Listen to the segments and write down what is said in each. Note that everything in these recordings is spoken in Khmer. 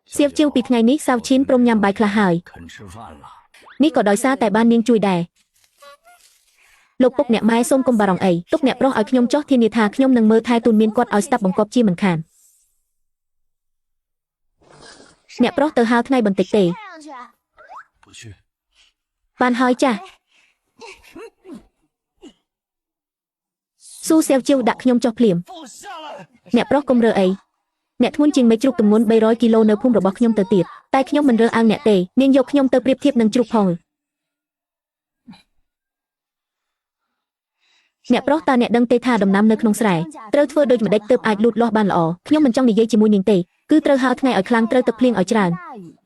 Siêu chiêu bị ngày ní sao chín prom nhằm bài khla hời. Ní có đòi xa tại ban niên chui đè. Lục bốc nẹt mai xôm công bà ròng ấy, túc nẹt pro ở nhom chót thiên địa thà nhom nâng mơ thai tuôn miên quạt ở step bằng cọp chi mình khàn. Nẹt pro từ hao thay bằng tịch tề. Ban hơi cha. Su siêu chiêu đặt nhom cho phliềm. Nẹt pro công rơ ấy. Nẹt thun chinh mấy chục tầm muốn 300 kg nơ phun robot nhom tờ tiệt. Tai nhom mình rơ ang nẹt tề, nên dọc nhom tờ priệp thiệp nâng chục phòng. Nẹt pro ta nẹt đăng tê tha đầm nam nơiក្នុងស្រែ ត្រូវធ្វើដូចម្ដេចទើបអាចលូតលាស់បានល្អខ្ញុំមិនចង់និយាយជាមួយនាងទេគឺត្រូវហៅថ្ងៃឲ្យខ្លាំងត្រូវទឹកភ្លៀងឲ្យច្រើន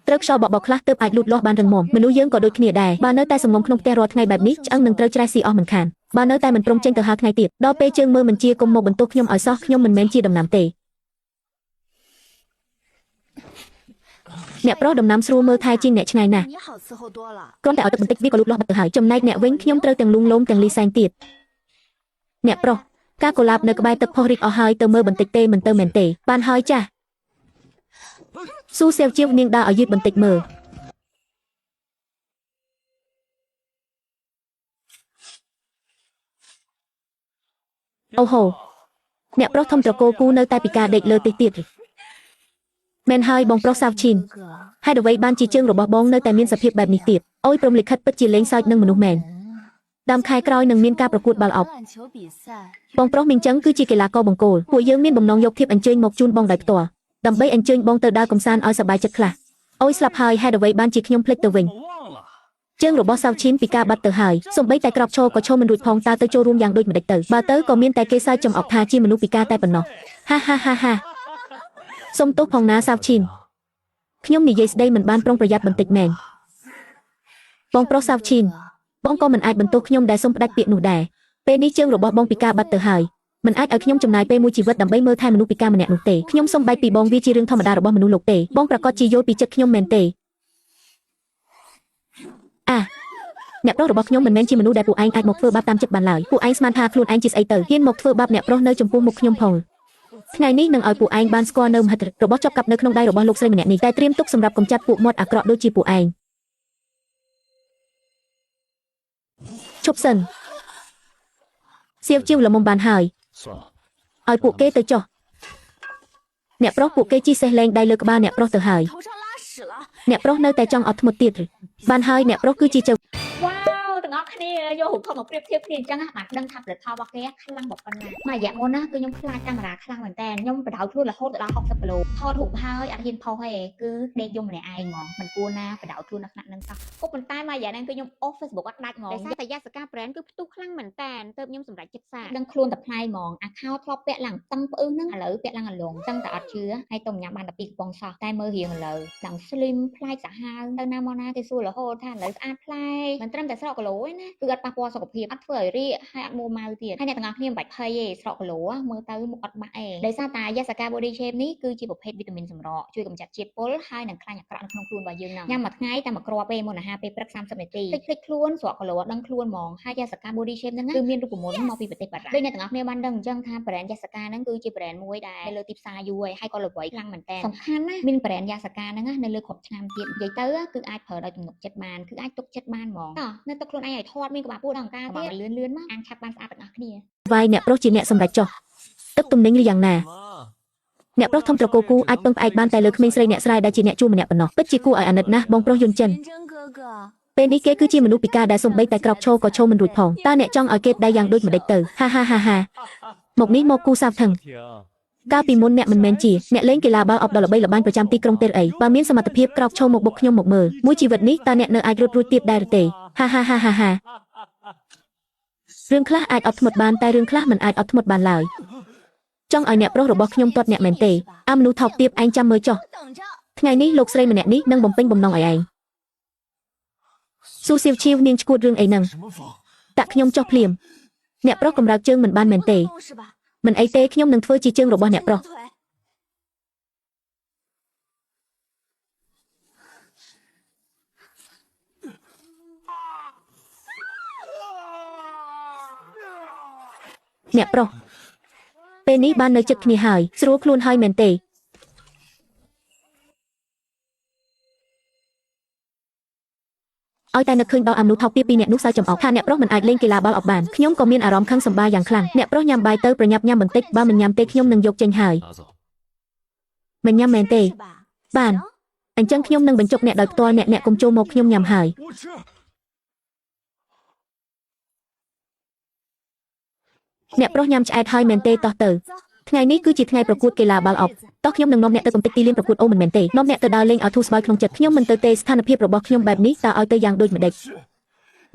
ត្រូវខ្យល់បក់បោកខ្លះទើបអាចលូតលាស់បានរឹងមាំមនុស្សយើងក៏ដូចគ្នាដែរបើនៅតែសំងំក្នុងផ្ទះរាល់ថ្ងៃបែបនេះឆ្អឹងនឹងត្រូវច្រេះស៊ីអស់មិនខានបើនៅតែមិនព្រមចេញទៅហៅថ្ងៃទៀតដល់ពេលជើងមើលមិនជាគុំមកបន្ទោសខ្ញុំឲ្យសោះខ្ញុំមិនមែនជាដំណាំទេអ្នកប្រុសដំណាំស្រួលមើលថែជាងអ្នកឆ្ងាយណាស់គ្រាន់តែឲ្យទឹកបន្តិចវាក៏លូតលាស់បាត់ទៅហើយចំណែកអ្នកវិញខ្ញុំត្រូវទាំងលួងលោមទាំងលីសែងទៀតអ្នកប្រុសការកូឡាបនៅក្បែរទឹកផុសរីកអស់ហើយទៅមើលបន្តិចទេមិនទៅមែនទេបានហើយចាស់ស៊ូសៀវជាវនាងដើរឲ្យយឺតបន្តិចមើលអូហូអ្នកប្រុសធំត្រកូលគូនៅតែពិការដេកលើទិសទៀតមែនហើយបងប្រុសសាវឈីនហេតុអ្វីបានជាជើងរបស់បងនៅតែមានសភាពបែបនេះទៀតអូយព្រមលិខិតពិតជាលេងសើចនឹងមនុស្សមែនដើមខែក្រោយនឹងមានការប្រកួតបាល់អុកបងប្រុសមីងចឹងគឺជាកីឡាករបង្គោលពួកយើងមានបំណងយកធៀបអញ្ជើញមកជូនបងដោយផ្ទាល់ដើម្បីអញ្ជើញបងទៅដើរកំសាន្តឲ្យសប្បាយចិត្តខ្លះអូយស្លាប់ហើយហេតុអ្វីបានជាខ្ញុំភ្លេចទៅវិញជើងរបស់សាវឈីនពីការបាត់ទៅហើយសូម្បីតែក្របឈរក៏ឈរមិនរួចផងតើទៅចូលរួមយ៉ាងដូចម្ដេចទៅបើទៅក៏មានតែគេសើចចំអកថាជាមនុស្សពិការតែប៉ុណ្ណោះហាហាហាហាសុំទោសផងណាសាវឈីនខ្ញុំនិយាយស្ដីមិនបានប្រុងប្រយ័ត្នបន្តិចមែនបងប្រុសសាវឈីនបងក៏មិនអាចបន្ទោសខ្ញុំដែលសុំផ្ដាច់ពាក្យនោះដែរពេលនេះជើងរបស់បងពិការបាត់ទៅហើយមិនអាចឲ្យខ្ញុំចំណាយពេលមួយជីវិតដើម្បីមើលថែមនុស្សពិការម្នាក់នោះទេខ្ញុំសូមបែកពីបងវាជារឿងធម្មតារបស់មនុស្សលោកទេបងប្រកាសជាយល់ពីចិត្តខ្ញុំមែនទេអ្នកប្រុសរបស់ខ្ញុំមិនមែនជាមនុស្សដែលពួកឯងអាចមកធ្វើបាបតាមចិត្តបានឡើយពួកឯងស្មានថាខ្លួនឯងជាស្អីទៅហ៊ានមកធ្វើបាបអ្នកប្រុសនៅចំពោះមុខខ្ញុំផងថ្ងៃនេះនឹងឲ្យពួកឯងបានស្គាល់នៅមហិទ្ធិរបស់ជាប់កាប់នៅក្នុងដៃរបស់លោកស្រីម្នាក់នេះតែត្រៀមទុកសម្រាប់កម្ចាត់ពួកមាត់អាក្រក់ដូចជាពួកឯងឈប់សិនសៀវជាវល្មមបានហើយឲ្យពួកគេទៅចុះអ្នកប្រុសពួកគេជិះសេះលែងដៃលើក្បាលអ្នកប្រុសទៅហើយអ្នកប្រុសនៅតែចង់អត់ធ្មត់ទៀតបានហើយអ្នកប្រុសគឺជាចៅទាំងអស់គ្នាយករូបថតមកប្រៀបធៀបគ្នាអញ្ចឹងបាទដឹងថាផលិតផលរបស់គេខ្លាំងបំផុតណាស់មួយរយៈមុនណាគឺខ្ញុំខ្លាចកាមេរ៉ាខ្លាំងមែនតើខ្ញុំបដៅខ្លួនរហូតដល់60គីឡូថតរូបហើយអត់ហ៊ានផុសទេគឺដេកយំម្នាក់ឯងហ្មងមិនគួរណាបដៅខ្លួនដល់ថ្នាក់ហ្នឹងសោះក៏ប៉ុន្តែមួយរយៈហ្នឹងគឺខ្ញុំអូស Facebook អត់ដាច់ហ្មងតែយ៉ាសកា brand គឺផ្ទុះខ្លាំងមែនតើទៅខ្ញុំសម្រេចចិត្តសាដឹងខ្លួនតែផ្លាយហ្មងអាខោធ្លាប់ពាក់ឡើងតឹងផ្អឹសហ្នឹងឥឡូវពាក់ឡើងអាលងតឹងតែអត់ជឿហើយទៅញ៉ាំបានតែ2កំប៉ុងសោះតែមើលរៀងឥឡូវឡើង slim ប្លែកសាហាវទៅណាមកណាគេសួររហូតថាឥឡូវស្អាតប្លែកមិនត្រឹមតែស្រកគីឡូទេណាគឺអត់ប៉ះពាល់សុខភាពអត់ធ្វើឲ្យរាកហើយអត់មួម៉ៅទៀតហើយអ្នកទាំងអស់គ្នាមិនបាច់ភ័យទេស្រកគីឡូមើលទៅមុខអត់បាក់ទេដោយសារតែ Yasaka Body Shape នេះគឺជាប្រភេទវីតាមីនសម្រកជួយកម្ចាត់ជាតិពុលហើយនឹងខ្លាញ់អាក្រក់នៅក្នុងខ្លួនរបស់យើងហ្នឹងញ៉ាំមួយថ្ងៃតែមួយគ្រាប់ទេមុនអាហារពេលព្រឹក30នាទីភ្លេចខ្លួនស្រកគីឡូអត់ដឹងខ្លួនហ្មងហើយ Yasaka Body Shape ហ្នឹងគឺមានរូបមន្តមកពីប្រទេសបារាំងដូចអ្នកទាំងអស់គ្នាបានដឹងអញ្ចឹងថា brand Yasaka ហ្នឹងគឺជា brand មួយដែលលើទីផ្សារយូរហើយក៏ល្បីខ្លាំងមែនតើសំខាន់ណាមាន brand Yasaka ហ្នឹងនៅលើគ្រប់ឆ្នាំទៀតនិយាយទៅគឺអាចប្រើដោយទំនុកចិត្តបានគឺអាចទុកចិត្តបានហ្មងតោះនៅទឹកខ្លួនឯងឲ្យធាត់មានក្បាលពោះដល់អង្ការទៀតលឿនមកអានឆាប់បានស្អាតទាំងអស់គ្នាវាយអ្នកប្រុសជាអ្នកសម្រេចចុះទឹកទំនិញឬយ៉ាងណាអ្នកប្រុសធំត្រកូលគូអាចពឹងផ្អែកបានតែលើក្មេងស្រីអ្នកស្រែដែលជាអ្នកជួម្នាក់ប៉ុណ្ណោះពិតជាគួរឲ្យអាណិតណាស់បងប្រុសយន្តចិនពេលនេះគេគឺជាមនុស្សពិការដែលសំបីតែក្រោកឈរក៏ឈរមិនរួចផងតើអ្នកចង់ឲ្យគេដៃយ៉ាងដូចម្ដេចទៅហាហាហាហាមកនេះមកគូសាវថឹងកាលពីមុនអ្នកមិនមែនជាអ្នកលេងកីឡាបាល់អុកដ៏ល្បីល្បាញប្រចាំទីក្រុងទេលអីបើមានសមត្ថភាពក្រោកឈរមកបុកខ្ញុំមកមើលមួយជីវិតនេះតើអ្នកនៅអាចរត់រួចទៀតដែរទេហាហាហាហាហារឿងខ្លះអាចអត់ធ្មត់បានតែរឿងខ្លះមិនអាចអត់ធ្មត់បានឡើយចង់ឲ្យអ្នកប្រុសរបស់ខ្ញុំទាត់អ្នកមែនទេអាមនុស្សថោកទាបឯងចាំមើលចុះថ្ងៃនេះលោកស្រីម្នាក់នេះនឹងបំពេញបំណងឲ្យឯងស៊ូសៀវឈីវនាងឈួតរឿងអីហ្នឹងតាក់ខ្ញុំចុះភ្លាមអ្នកប្រុសកម្រើកជើងមិនបានមែនទេមិនអីទេខ្ញុំនឹងធ្វើជាជើងរបស់អ្នកប្រុសអ្នកប្រុសពេលនេះបាននៅចិត្តគ្នាហើយស្រួលខ្លួនហើយមែនទេ ឲ្យតែនឹកឃើញដល់អាមនុថោកពីអ្នកនោះសើចំអកថាអ្នកប្រុសមិនអាចលេងកីឡាបាល់អុកបានខ្ញុំក៏មានអារម្មណ៍ខឹងសម្បាយ៉ាងខ្លាំងអ្នកប្រុសញ៉ាំបាយទៅប្រញាប់ញ៉ាំបន្តិចបើមិនញ៉ាំទេខ្ញុំនឹងយកចេញហើយមិនញ៉ាំមែនទេបានអញ្ចឹងខ្ញុំនឹងបញ្ចុកអ្នកដោយផ្ទាល់អ្នកកុំចូលមកខ្ញុំញ៉ាំហើយអ្នកប្រុសញ៉ាំឆ្អែតហើយមែនទេតោះទៅថ្ងៃនេះគឺជាថ្ងៃប្រកួតកីឡាបាល់អុកតោះខ្ញុំនឹងនាំអ្នកទៅកំទេចទីលានប្រកួតអូមិនមែនទេនាំអ្នកទៅដើរលេងឲ្យធូរស្បើយក្នុងចិត្តខ្ញុំមិនទៅទេស្ថានភាពរបស់ខ្ញុំបែបនេះតើឲ្យទៅយ៉ាងដូចម្ដេច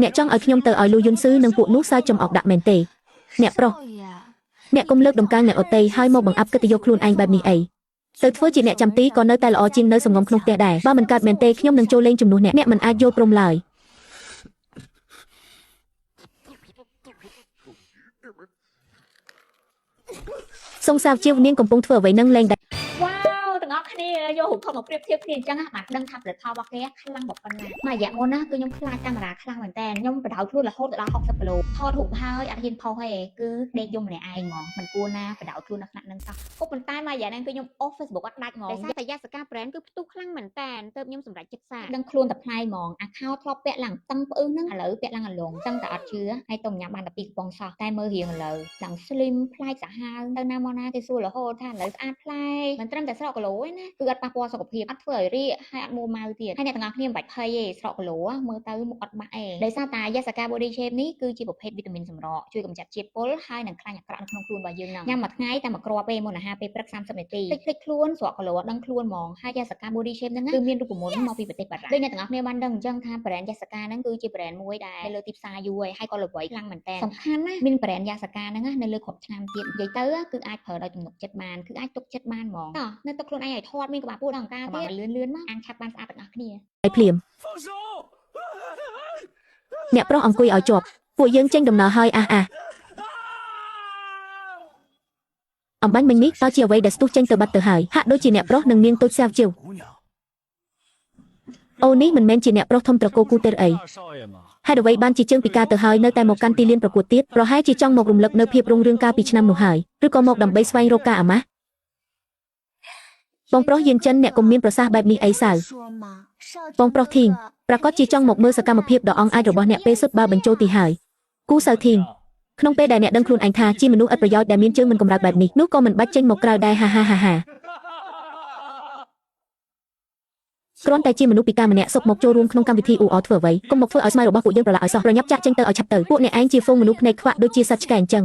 អ្នកចង់ឲ្យខ្ញុំទៅឲ្យលូយុនស៊ឺនិងពួកនោះសើចំអកដាក់មែនទេអ្នកប្រុសអ្នកកុំលើកដំកើងអ្នកអតីហើយមកបង្អាប់កិត្តិយសខ្លួនឯងបែបនេះអីទៅធ្វើជាអ្នកចាំទីក៏នៅតែល្អជាងនៅសំងំក្នុងផ្ទះដែរបើមិនកើតមែនទេខ្ញុំនឹងចូលលេងជំនួសអ្នកមិនអាចយល់ព្រមឡើយសង្សារជាវនាងកំពុងធ្វើអ្វីនឹងលេងដែរវ៉ាវទាំងអស់គ្នាយករូបថតមកប្រៀបធៀបគ្នាអញ្ចឹងបាទដឹងថាផលិតផលរបស់គេខ្លាំងបំផុតណាស់មួយរយៈមុនណាគឺខ្ញុំខ្លាចកាមេរ៉ាខ្លាំងមែនតើខ្ញុំបដៅខ្លួនរហូតដល់60គីឡូថតរូបហើយអត់ហ៊ានផុសទេគឺដេកយំម្នាក់ឯងហ្មងមិនគួរណាបដៅខ្លួនដល់ថ្នាក់ហ្នឹងសោះក៏ប៉ុន្តែមួយរយៈហ្នឹងគឺខ្ញុំអូស Facebook អត់ដាច់ហ្មងដោយសារតែយាសកា brand គឺផ្ទុះខ្លាំងមែនតើទៅខ្ញុំសម្រេចចិត្តសារដឹងខ្លួនតែផ្នែកហ្មងអាខោធ្លាប់ពាក់ឡើងតឹងផ្អឺហ្នឹងឥឡូវពាក់ឡើងអាឡុងតឹងតែអត់ជឿហើយទៅញ៉ាំបានតែ2កំប៉ុងសោះតែមើលរៀងឥឡូវឡើង slim ប្លែកសាហាវទៅណាមកណាគេសួររហូតថាឥឡូវស្អាតប្លែកមិនត្រឹមតែស្រកគីឡូទេណាគឺអត់ប៉ះពាល់សុខភាពអត់ធ្វើឲ្យរាកហើយអត់មួម៉ៅទៀតហើយអ្នកទាំងអស់គ្នាមិនបាច់ភ័យទេស្រកគីឡូមើលទៅមុខអត់បាក់ទេដោយសារតែ Yasaka Body Shape នេះគឺជាប្រភេទវីតាមីនសម្រកជួយកម្ចាត់ជាតិពុលហើយនឹងខ្លាញ់អាក្រក់នៅក្នុងខ្លួនរបស់យើងហ្នឹងញ៉ាំមួយថ្ងៃតែមួយគ្រាប់ទេមុនអាហារពេលព្រឹក30នាទីភ្លេចខ្លួនស្រកគីឡូដឹងខ្លួនហ្មងហើយ Yasaka Body Shape ហ្នឹងគឺមានរូបមន្តមកពីប្រទេសបារាំងដូចអ្នកទាំងអស់គ្នាបានដឹងអញ្ចឹងថា brand Yasaka ហ្នឹងគឺជា brand មួយដែលនៅលើទីផ្សារយូរហើយក៏ល្បីខ្លាំងមែនតើសំខាន់ណាមាន brand Yasaka ហ្នឹងនៅលើគ្រប់ឆ្នាំទៀតនិយាយទៅគឺអាចប្រើដោយទំនុកចិត្តបានគឺអាចទុកចិត្តបានហ្មងតោះនៅទឹកខ្លួនឯងឲ្យធាត់មានក្បាលពោះដល់អង្ការទៀតលឿនមកអានឆាប់បានស្អាតទាំងអស់គ្នាហើយភ្លាមអ្នកប្រុសអង្គុយឲ្យជាប់ពួកយើងចេញដំណើរហើយអំបញ្ញមិញនេះតើជាអ្វីដែលស្ទុះចេញទៅបាត់ទៅហើយហាក់ដូចជាអ្នកប្រុសនិងនាងតូចសាវជិវអូនេះមិនមែនជាអ្នកប្រុសធំត្រកូលគូទេអីហេតុអ្វីបានជាជើងពីការទៅហើយនៅតែមកកាន់ទីលានប្រកួតទៀតប្រហែលជាចង់មករំលឹកនៅភាពរុងរឿងកាលពីឆ្នាំនោះហើយឬក៏មកដើម្បីស្វែងរកការអាម៉ាស់បងប្រុសយានចិនអ្នកកុំមានប្រសាសន៍បែបនេះអីសៅបងប្រុសធីងប្រកាសជាចង់មកមើលសកម្មភាពដ៏អង់អាចរបស់អ្នកពេលសុទ្ធបើបញ្ចូលទីហើយគូសៅធីងក្នុងពេលដែលអ្នកដឹងខ្លួនឯងថាជាមនុស្សឥតប្រយោជន៍ដែលមានជើងមិនកម្រើកបែបនេះនោះក៏មិនបាច់ចេញមកក្រៅដែរហាគ្រាន់តែជាមនុស្សពិការម្នាក់សុកមកចូលរួមក្នុងកម្មវិធីអ៊ូអធ្វើអ្វីកុំមកធ្វើឲ្យស្មៅរបស់ពួកយើងប្រឡាក់ឲ្យសោះប្រញាប់ចាក់ចេញទៅឲ្យឆាប់ទៅពួកអ្នកឯងជាហ្វូងមនុស្សភ្នែកខ្វាក់ដូចជាសត្វឆ្កែអញ្ចឹង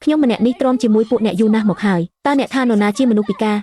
ខ្ញុំម្នាក់នេះទ្រាំជាមួយពួកអ្នកយូរណាស់មកហើយតើអ្នកថានរណាជាមនុស្សពិការ